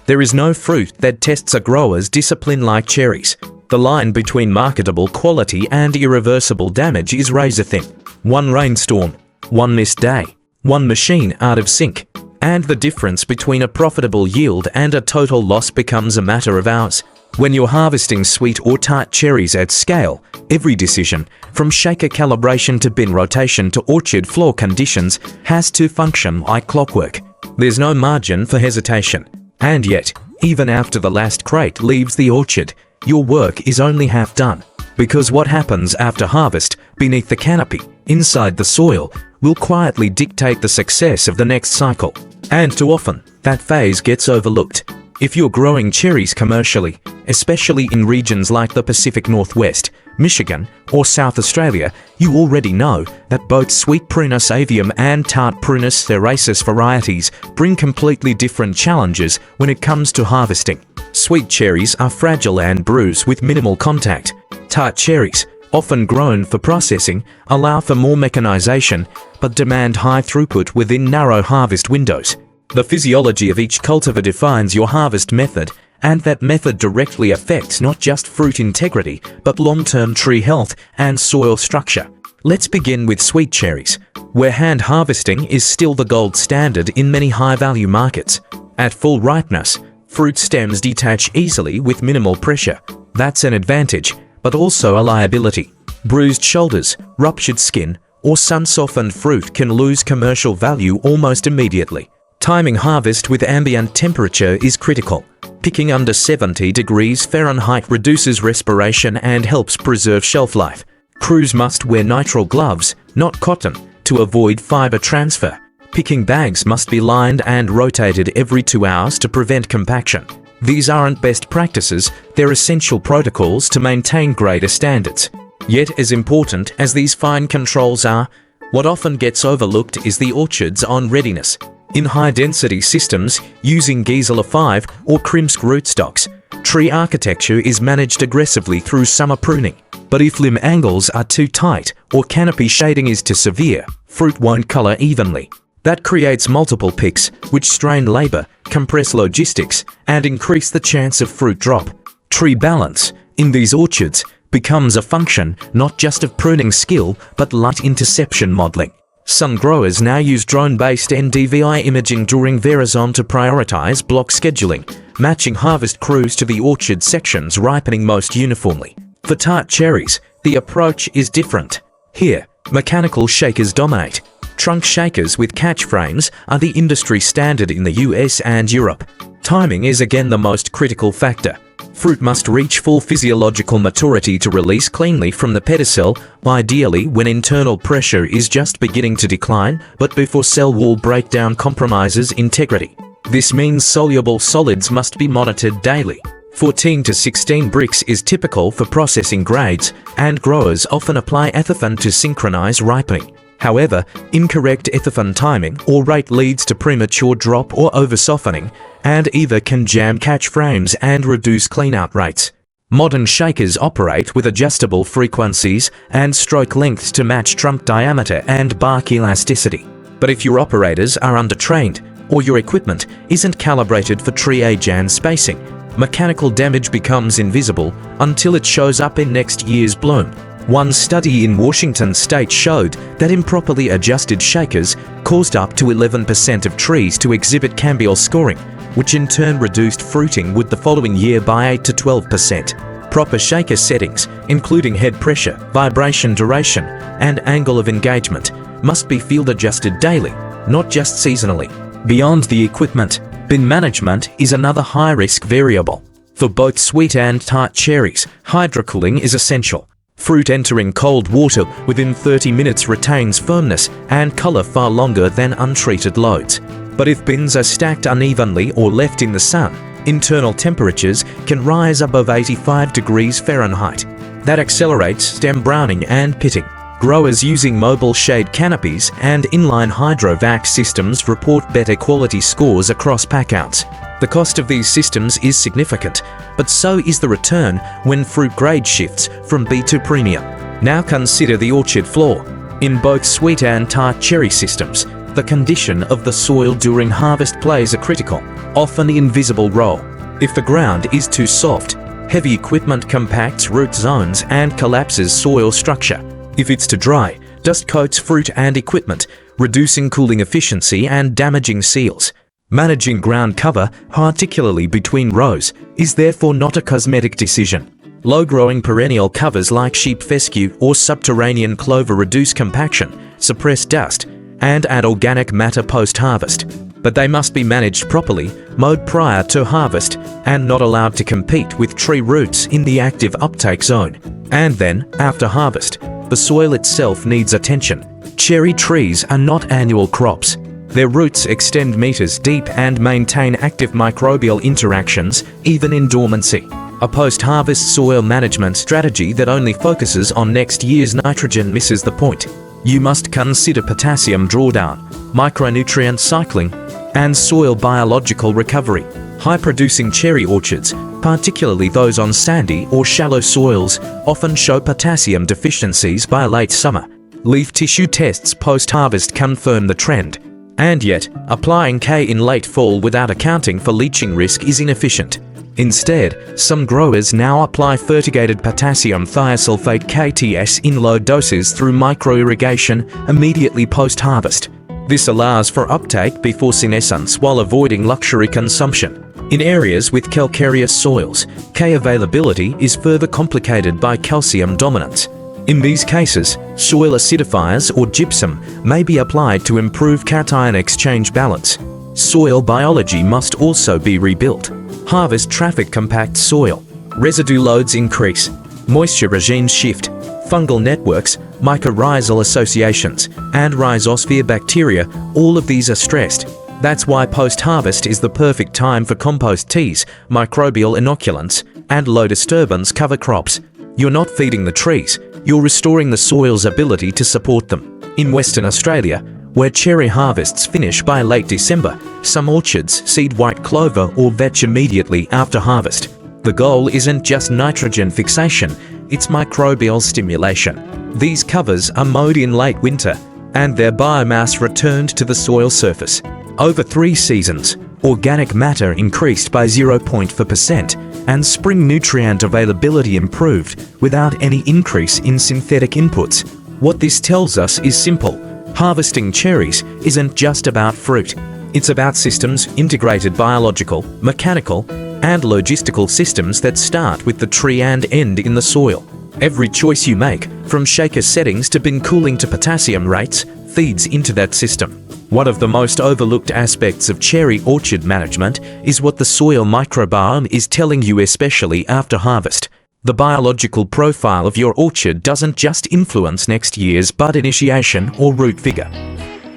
There is no fruit that tests a grower's discipline like cherries. The line between marketable quality and irreversible damage is razor thin. One rainstorm, one missed day, one machine out of sync, and the difference between a profitable yield and a total loss becomes a matter of hours. When you're harvesting sweet or tart cherries at scale, every decision, from shaker calibration to bin rotation to orchard floor conditions, has to function like clockwork. There's no margin for hesitation. And yet, even after the last crate leaves the orchard, your work is only half done. Because what happens after harvest, beneath the canopy, inside the soil, will quietly dictate the success of the next cycle. And too often, that phase gets overlooked. If you're growing cherries commercially, especially in regions like the Pacific Northwest, Michigan, or South Australia, you already know that both sweet Prunus avium and tart Prunus theraces varieties bring completely different challenges when it comes to harvesting. Sweet cherries are fragile and bruise with minimal contact. Tart cherries, often grown for processing, allow for more mechanization but demand high throughput within narrow harvest windows. The physiology of each cultivar defines your harvest method, and that method directly affects not just fruit integrity, but long-term tree health and soil structure. Let's begin with sweet cherries, where hand harvesting is still the gold standard in many high-value markets. At full ripeness, fruit stems detach easily with minimal pressure. That's an advantage, but also a liability. Bruised shoulders, ruptured skin, or sun-softened fruit can lose commercial value almost immediately. Timing harvest with ambient temperature is critical. Picking under 70 degrees Fahrenheit reduces respiration and helps preserve shelf life. Crews must wear nitrile gloves, not cotton, to avoid fiber transfer. Picking bags must be lined and rotated every 2 hours to prevent compaction. These aren't best practices, they're essential protocols to maintain greater standards. Yet as important as these fine controls are, what often gets overlooked is the orchard's own readiness. In high-density systems, using Gisela 5 or Krimsk rootstocks, tree architecture is managed aggressively through summer pruning. But if limb angles are too tight or canopy shading is too severe, fruit won't color evenly. That creates multiple picks, which strain labor, compress logistics, and increase the chance of fruit drop. Tree balance, in these orchards, becomes a function not just of pruning skill, but light interception modeling. Some growers now use drone-based NDVI imaging during veraison to prioritize block scheduling, matching harvest crews to the orchard sections ripening most uniformly. For tart cherries, the approach is different. Here, mechanical shakers dominate. Trunk shakers with catch frames are the industry standard in the US and Europe. Timing is again the most critical factor. Fruit must reach full physiological maturity to release cleanly from the pedicel, ideally when internal pressure is just beginning to decline, but before cell wall breakdown compromises integrity. This means soluble solids must be monitored daily. 14 to 16 bricks is typical for processing grades, and growers often apply ethafen to synchronize ripening. However, incorrect ethafen timing or rate leads to premature drop or over-softening, and either can jam catch frames and reduce cleanout rates. Modern shakers operate with adjustable frequencies and stroke lengths to match trunk diameter and bark elasticity. But if your operators are undertrained, or your equipment isn't calibrated for tree age and spacing, mechanical damage becomes invisible until it shows up in next year's bloom. One study in Washington state showed that improperly adjusted shakers caused up to 11% of trees to exhibit cambial scoring, which in turn reduced fruiting wood the following year by 8 to 12%. Proper shaker settings, including head pressure, vibration duration, and angle of engagement, must be field adjusted daily, not just seasonally. Beyond the equipment, bin management is another high-risk variable. For both sweet and tart cherries, hydrocooling is essential. Fruit entering cold water within 30 minutes retains firmness and color far longer than untreated loads. But if bins are stacked unevenly or left in the sun, internal temperatures can rise above 85 degrees Fahrenheit. That accelerates stem browning and pitting. Growers using mobile shade canopies and inline hydrovac systems report better quality scores across packouts. The cost of these systems is significant, but so is the return when fruit grade shifts from B to premium. Now consider the orchard floor. In both sweet and tart cherry systems, the condition of the soil during harvest plays a critical. often invisible role. If the ground is too soft, heavy equipment compacts root zones and collapses soil structure. If it's too dry, dust coats fruit and equipment, reducing cooling efficiency and damaging seals. Managing ground cover, particularly between rows, is therefore not a cosmetic decision. Low-growing perennial covers like sheep fescue or subterranean clover reduce compaction, suppress dust, and add organic matter post-harvest. But they must be managed properly, mowed prior to harvest, and not allowed to compete with tree roots in the active uptake zone. And then, after harvest, the soil itself needs attention. Cherry trees are not annual crops. Their roots extend meters deep and maintain active microbial interactions, even in dormancy. A post-harvest soil management strategy that only focuses on next year's nitrogen misses the point. You must consider potassium drawdown, micronutrient cycling, and soil biological recovery. High-producing cherry orchards, particularly those on sandy or shallow soils, often show potassium deficiencies by late summer. Leaf tissue tests post-harvest confirm the trend. And yet, applying K in late fall without accounting for leaching risk is inefficient. Instead, some growers now apply fertigated potassium thiosulfate KTS in low doses through micro-irrigation immediately post-harvest. This allows for uptake before senescence while avoiding luxury consumption. In areas with calcareous soils, K availability is further complicated by calcium dominance. In these cases, soil acidifiers or gypsum may be applied to improve cation exchange balance. Soil biology must also be rebuilt. Harvest traffic compacts soil. Residue loads increase. Moisture regimes shift. Fungal networks, mycorrhizal associations, and rhizosphere bacteria, all of these are stressed. That's why post-harvest is the perfect time for compost teas, microbial inoculants, and low disturbance cover crops. You're not feeding the trees, you're restoring the soil's ability to support them. In Western Australia, where cherry harvests finish by late December, some orchards seed white clover or vetch immediately after harvest. The goal isn't just nitrogen fixation, it's microbial stimulation. These covers are mowed in late winter, and their biomass returned to the soil surface. Over 3 seasons, organic matter increased by 0.4%, and spring nutrient availability improved without any increase in synthetic inputs. What this tells us is simple. Harvesting cherries isn't just about fruit. It's about systems, integrated biological, mechanical, and logistical systems that start with the tree and end in the soil. Every choice you make, from shaker settings to bin cooling to potassium rates, feeds into that system. One of the most overlooked aspects of cherry orchard management is what the soil microbiome is telling you, especially after harvest. The biological profile of your orchard doesn't just influence next year's bud initiation or root vigor.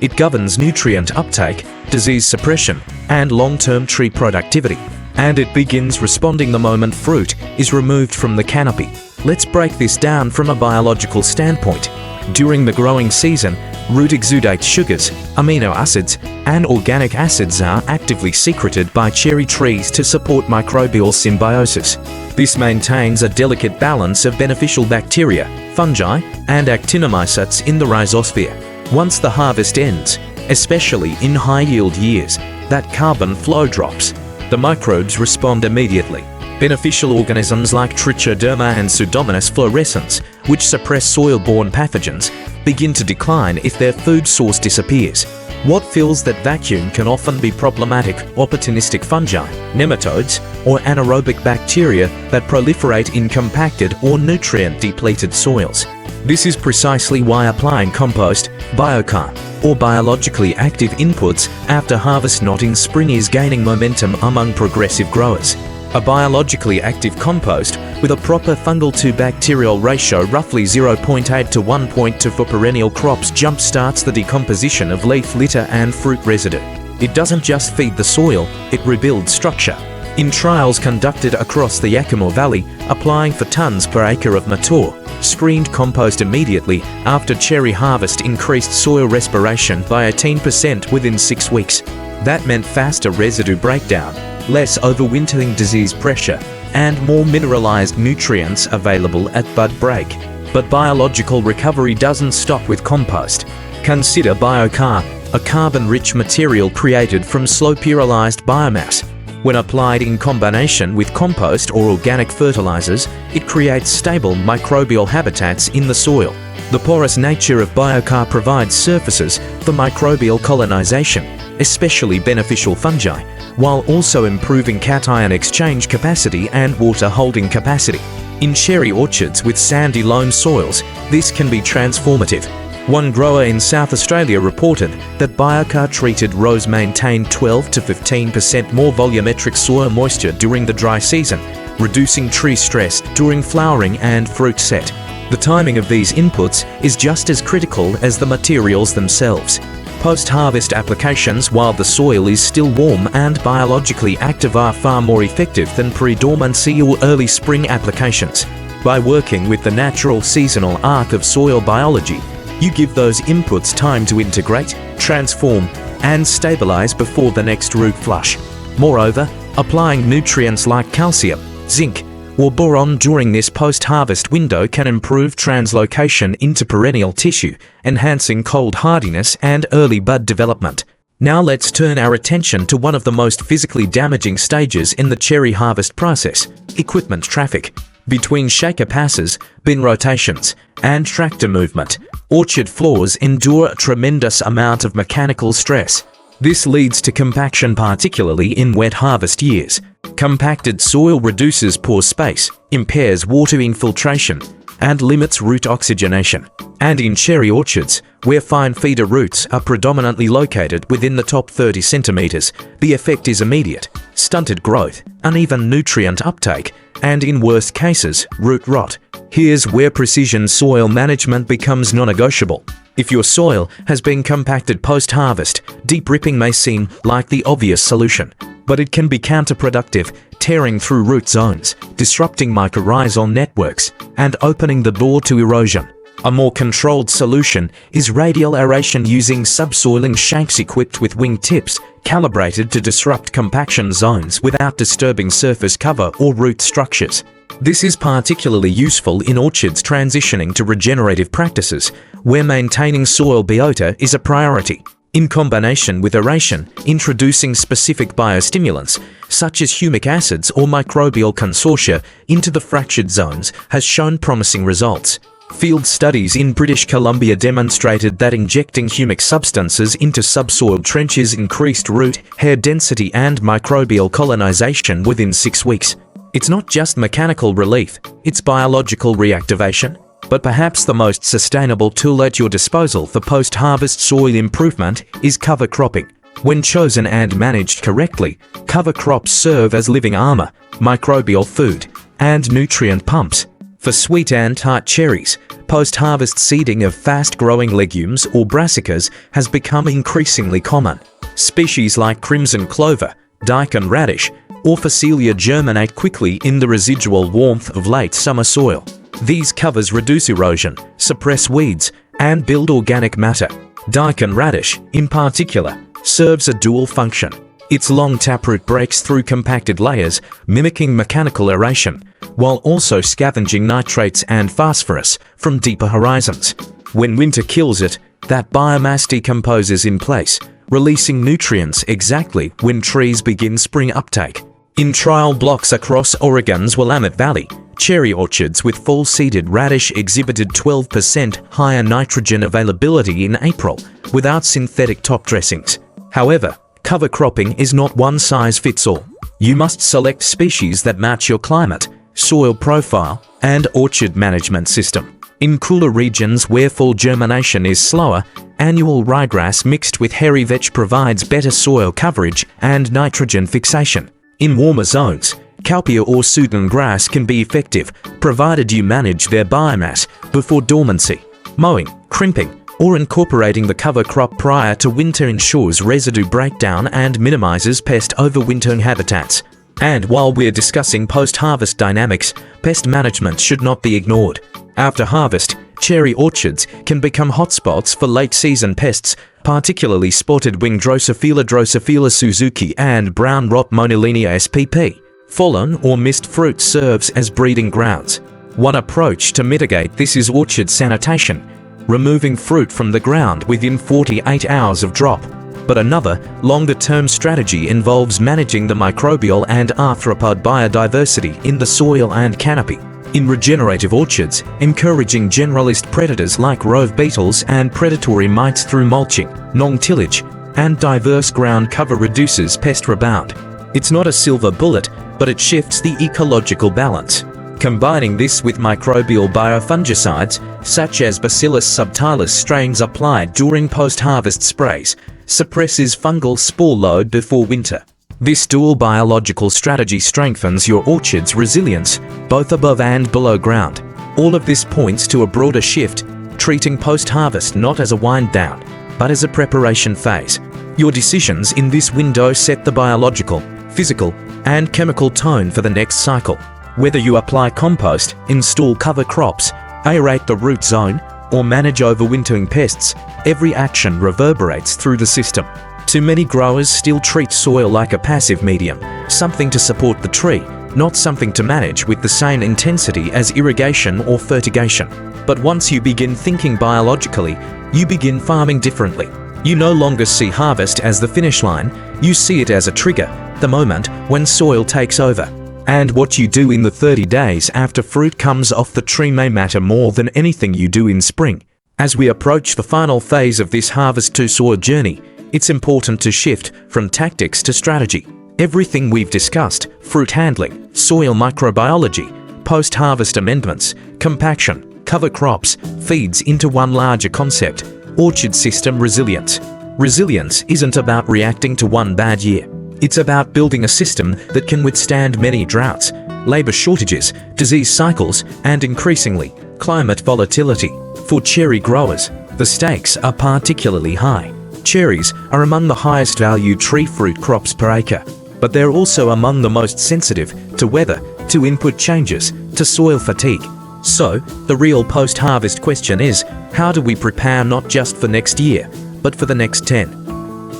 It governs nutrient uptake, disease suppression, and long-term tree productivity. And it begins responding the moment fruit is removed from the canopy. Let's break this down from a biological standpoint. During the growing season, root exudates sugars, amino acids, and organic acids are actively secreted by cherry trees to support microbial symbiosis. This maintains a delicate balance of beneficial bacteria, fungi, and actinomycetes in the rhizosphere. Once the harvest ends, especially in high-yield years, that carbon flow drops. The microbes respond immediately. Beneficial organisms like Trichoderma and Pseudomonas fluorescens, which suppress soil-borne pathogens, begin to decline if their food source disappears. What fills that vacuum can often be problematic opportunistic fungi, nematodes, or anaerobic bacteria that proliferate in compacted or nutrient-depleted soils. This is precisely why applying compost, biochar, or biologically active inputs after harvest not in spring is gaining momentum among progressive growers. A biologically active compost with a proper fungal to bacterial ratio roughly 0.8 to 1.2 for perennial crops jump-starts the decomposition of leaf litter and fruit residue. It doesn't just feed the soil, it rebuilds structure. In trials conducted across the Yakima Valley, applying for tons per acre of mature, screened compost immediately after cherry harvest increased soil respiration by 18% within 6 weeks. That meant faster residue breakdown, less overwintering disease pressure, and more mineralized nutrients available at bud break. But biological recovery doesn't stop with compost. Consider biochar, a carbon-rich material created from slow pyrolized biomass. When applied in combination with compost or organic fertilizers, it creates stable microbial habitats in the soil. The porous nature of biochar provides surfaces for microbial colonization, especially beneficial fungi, while also improving cation exchange capacity and water holding capacity. In cherry orchards with sandy loam soils, this can be transformative. One grower in South Australia reported that biochar-treated rows maintain 12 to 15% more volumetric soil moisture during the dry season, reducing tree stress during flowering and fruit set. The timing of these inputs is just as critical as the materials themselves. Post-harvest applications while the soil is still warm and biologically active are far more effective than pre-dormancy or early spring applications. By working with the natural seasonal arc of soil biology, you give those inputs time to integrate, transform, and stabilize before the next root flush. Moreover, applying nutrients like calcium, zinc, or boron during this post-harvest window can improve translocation into perennial tissue, enhancing cold hardiness and early bud development. Now let's turn our attention to one of the most physically damaging stages in the cherry harvest process: equipment traffic. Between shaker passes, bin rotations, and tractor movement, orchard floors endure a tremendous amount of mechanical stress. This leads to compaction, particularly in wet harvest years. Compacted soil reduces pore space, impairs water infiltration, and limits root oxygenation. And in cherry orchards, where fine feeder roots are predominantly located within the top 30 centimeters, the effect is immediate: stunted growth, uneven nutrient uptake, and in worst cases, root rot. Here's where precision soil management becomes non-negotiable. If your soil has been compacted post-harvest, deep ripping may seem like the obvious solution, but it can be counterproductive, tearing through root zones, disrupting mycorrhizal networks, and opening the door to erosion. A more controlled solution is radial aeration using subsoiling shanks equipped with wing tips, calibrated to disrupt compaction zones without disturbing surface cover or root structures. This is particularly useful in orchards transitioning to regenerative practices, where maintaining soil biota is a priority. In combination with aeration, introducing specific biostimulants, such as humic acids or microbial consortia, into the fractured zones has shown promising results. Field studies in British Columbia demonstrated that injecting humic substances into subsoil trenches increased root, hair density and microbial colonization within 6 weeks. It's not just mechanical relief, it's biological reactivation. But perhaps the most sustainable tool at your disposal for post-harvest soil improvement is cover cropping. When chosen and managed correctly, cover crops serve as living armor, microbial food, and nutrient pumps. For sweet and tart cherries, post-harvest seeding of fast-growing legumes or brassicas has become increasingly common. Species like crimson clover, daikon radish, or phacelia germinate quickly in the residual warmth of late summer soil. These covers reduce erosion, suppress weeds, and build organic matter. Daikon radish, in particular, serves a dual function. Its long taproot breaks through compacted layers, mimicking mechanical aeration, while also scavenging nitrates and phosphorus from deeper horizons. When winter kills it, that biomass decomposes in place, releasing nutrients exactly when trees begin spring uptake. In trial blocks across Oregon's Willamette Valley, cherry orchards with fall-seeded radish exhibited 12% higher nitrogen availability in April, without synthetic top dressings. However, cover cropping is not one size fits all. You must select species that match your climate, soil profile, and orchard management system. In cooler regions where fall germination is slower, annual ryegrass mixed with hairy vetch provides better soil coverage and nitrogen fixation. In warmer zones, cowpea or Sudan grass can be effective, provided you manage their biomass before dormancy. Mowing, crimping, or incorporating the cover crop prior to winter ensures residue breakdown and minimizes pest overwintering habitats. And while we're discussing post-harvest dynamics, pest management should not be ignored. After harvest, cherry orchards can become hotspots for late-season pests, particularly spotted wing Drosophila suzuki and brown rot Monilinia spp. Fallen or missed fruit serves as breeding grounds. One approach to mitigate this is orchard sanitation. removing fruit from the ground within 48 hours of drop. But another, longer-term strategy involves managing the microbial and arthropod biodiversity in the soil and canopy. In regenerative orchards, encouraging generalist predators like rove beetles and predatory mites through mulching, non-tillage, and diverse ground cover reduces pest rebound. It's not a silver bullet, but it shifts the ecological balance. Combining this with microbial biofungicides, such as Bacillus subtilis strains applied during post-harvest sprays, suppresses fungal spore load before winter. This dual biological strategy strengthens your orchard's resilience, both above and below ground. All of this points to a broader shift, treating post-harvest not as a wind-down, but as a preparation phase. Your decisions in this window set the biological, physical, and chemical tone for the next cycle. Whether you apply compost, install cover crops, aerate the root zone, or manage overwintering pests, every action reverberates through the system. Too many growers still treat soil like a passive medium, something to support the tree, not something to manage with the same intensity as irrigation or fertigation. But once you begin thinking biologically, you begin farming differently. You no longer see harvest as the finish line, you see it as a trigger, the moment when soil takes over. And what you do in the 30 days after fruit comes off the tree may matter more than anything you do in spring. As we approach the final phase of this harvest to soil journey, it's important to shift from tactics to strategy. Everything we've discussed, fruit handling, soil microbiology, post-harvest amendments, compaction, cover crops, feeds into one larger concept: orchard system resilience. Resilience isn't about reacting to one bad year. It's about building a system that can withstand many droughts, labor shortages, disease cycles, and increasingly, climate volatility. For cherry growers, the stakes are particularly high. Cherries are among the highest value tree fruit crops per acre, but they're also among the most sensitive to weather, to input changes, to soil fatigue. So, the real post-harvest question is, how do we prepare not just for next year, but for the next 10?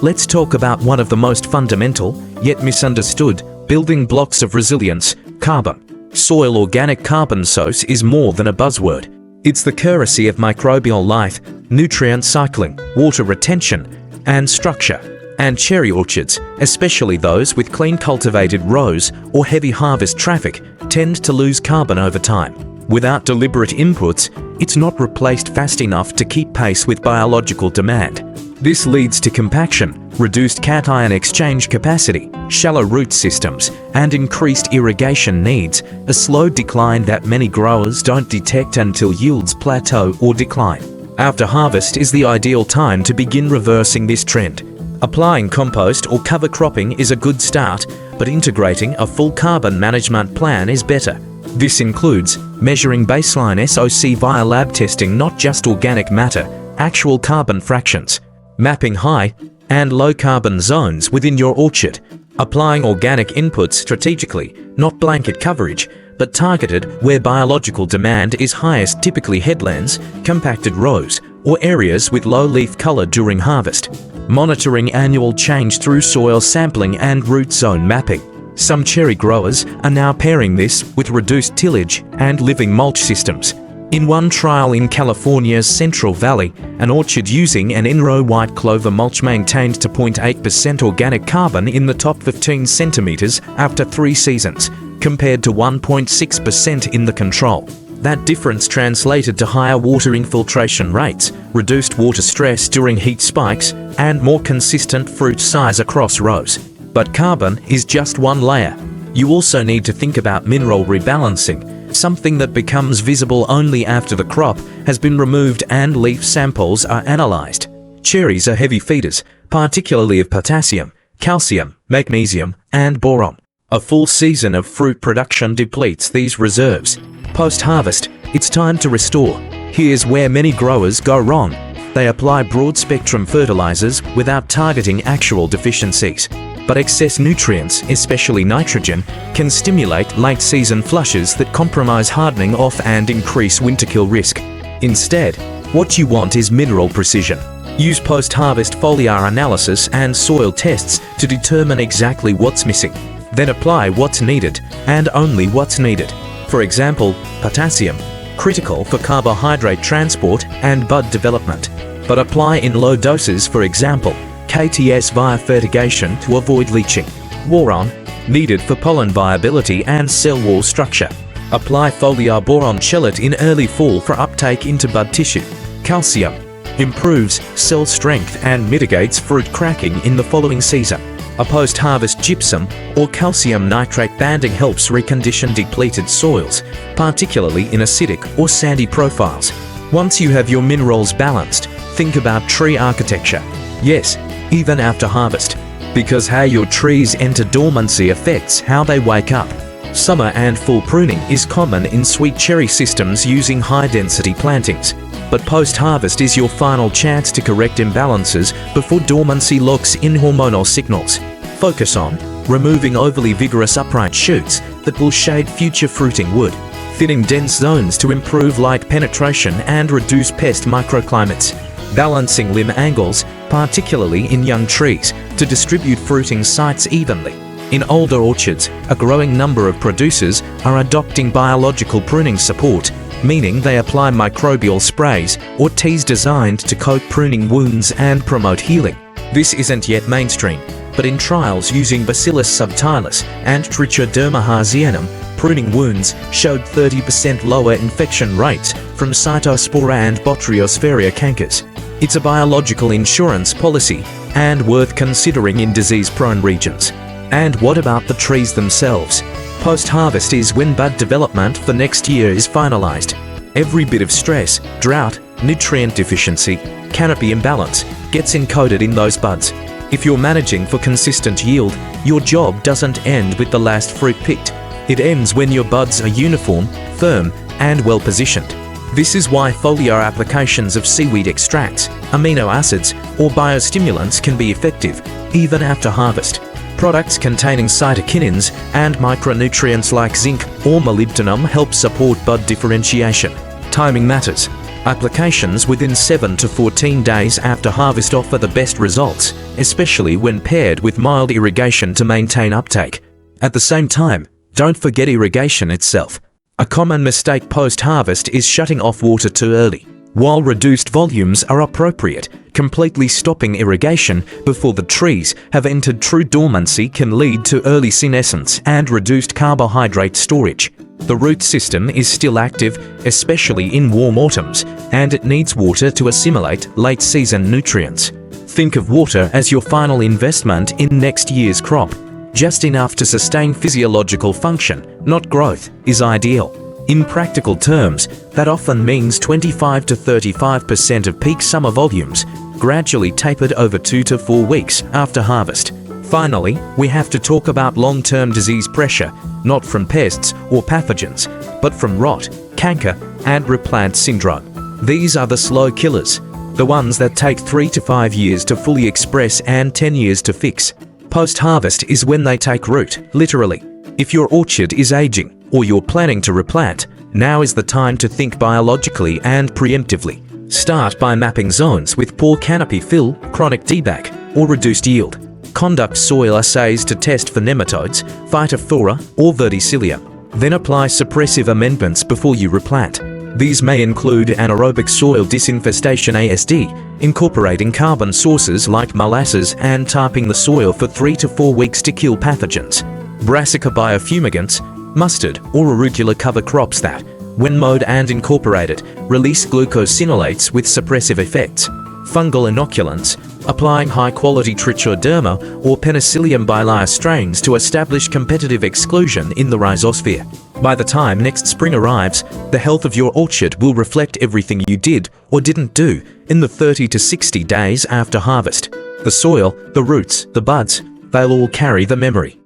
Let's talk about one of the most fundamental, yet misunderstood, building blocks of resilience: carbon. Soil organic carbon source is more than a buzzword. It's the currency of microbial life, nutrient cycling, water retention, and structure. And cherry orchards, especially those with clean cultivated rows or heavy harvest traffic, tend to lose carbon over time. Without deliberate inputs, it's not replaced fast enough to keep pace with biological demand. This leads to compaction, reduced cation exchange capacity, shallow root systems, and increased irrigation needs, a slow decline that many growers don't detect until yields plateau or decline. After harvest is the ideal time to begin reversing this trend. Applying compost or cover cropping is a good start, but integrating a full carbon management plan is better. This includes measuring baseline SOC via lab testing, not just organic matter, actual carbon fractions, mapping high and low carbon zones within your orchard, applying organic inputs strategically, not blanket coverage, but targeted where biological demand is highest, typically headlands, compacted rows, or areas with low leaf color during harvest. Monitoring annual change through soil sampling and root zone mapping. Some cherry growers are now pairing this with reduced tillage and living mulch systems. In one trial in California's Central Valley, an orchard using an in-row white clover mulch maintained 2.8% organic carbon in the top 15 centimeters after 3 seasons, compared to 1.6% in the control. That difference translated to higher water infiltration rates, reduced water stress during heat spikes, and more consistent fruit size across rows. But carbon is just one layer. You also need to think about mineral rebalancing, something that becomes visible only after the crop has been removed and leaf samples are analyzed. Cherries are heavy feeders, particularly of potassium, calcium, magnesium, and boron. A full season of fruit production depletes these reserves. Post-harvest, it's time to restore. Here's where many growers go wrong. They apply broad-spectrum fertilizers without targeting actual deficiencies. But excess nutrients, especially nitrogen, can stimulate late-season flushes that compromise hardening off and increase winter kill risk. Instead, what you want is mineral precision. Use post-harvest foliar analysis and soil tests to determine exactly what's missing. Then apply what's needed, and only what's needed. For example, potassium. critical for carbohydrate transport and bud development, but apply in low doses, for example, KTS via fertigation to avoid leaching. Boron, needed for pollen viability and cell wall structure. Apply foliar boron chelate in early fall for uptake into bud tissue. Calcium, improves cell strength and mitigates fruit cracking in the following season. A post-harvest gypsum or calcium nitrate banding helps recondition depleted soils, particularly in acidic or sandy profiles. Once you have your minerals balanced, think about tree architecture. Yes, even after harvest, because how your trees enter dormancy affects how they wake up. Summer and fall pruning is common in sweet cherry systems using high-density plantings, but post-harvest is your final chance to correct imbalances before dormancy locks in hormonal signals. Focus on removing overly vigorous upright shoots that will shade future fruiting wood, thinning dense zones to improve light penetration and reduce pest microclimates, balancing limb angles, particularly in young trees, to distribute fruiting sites evenly. In older orchards, a growing number of producers are adopting biological pruning support, meaning they apply microbial sprays or teas designed to coat pruning wounds and promote healing. This isn't yet mainstream, but in trials using Bacillus subtilis and Trichoderma harzianum, pruning wounds showed 30% lower infection rates from Cytospora and Botryopsvaria cankers. It's a biological insurance policy and worth considering in disease-prone regions. And what about the trees themselves? Post-harvest is when bud development for next year is finalized. Every bit of stress, drought, nutrient deficiency, canopy imbalance gets encoded in those buds. If you're managing for consistent yield, your job doesn't end with the last fruit picked. It ends when your buds are uniform, firm, and well positioned. This is why foliar applications of seaweed extracts, amino acids, or biostimulants can be effective, even after harvest. Products containing cytokinins and micronutrients like zinc or molybdenum help support bud differentiation. Timing matters. Applications within 7 to 14 days after harvest offer the best results, especially when paired with mild irrigation to maintain uptake. At the same time, don't forget irrigation itself. A common mistake post-harvest is shutting off water too early. While reduced volumes are appropriate, completely stopping irrigation before the trees have entered true dormancy can lead to early senescence and reduced carbohydrate storage. The root system is still active, especially in warm autumns, and it needs water to assimilate late-season nutrients. Think of water as your final investment in next year's crop. Just enough to sustain physiological function, not growth, is ideal. In practical terms, that often means 25 to 35% of peak summer volumes, gradually tapered over 2 to 4 weeks after harvest. Finally, we have to talk about long-term disease pressure, not from pests or pathogens, but from rot, canker, and replant syndrome. These are the slow killers, the ones that take 3 to 5 years to fully express and 10 years to fix. Post-harvest is when they take root, literally. If your orchard is aging, or you're planning to replant, now is the time to think biologically and preemptively. Start by mapping zones with poor canopy fill, chronic debak, or reduced yield. Conduct soil assays to test for nematodes, phytophthora, or verticillium. Then apply suppressive amendments before you replant. These may include anaerobic soil disinfestation (ASD), incorporating carbon sources like molasses and tarping the soil for 3 to 4 weeks to kill pathogens. Brassica biofumigants, mustard or arugula cover crops that, when mowed and incorporated, release glucosinolates with suppressive effects. Fungal inoculants, applying high-quality Trichoderma or Penicillium bilayer strains to establish competitive exclusion in the rhizosphere. By the time next spring arrives, the health of your orchard will reflect everything you did or didn't do in the 30 to 60 days after harvest. The soil, the roots, the buds, they'll all carry the memory.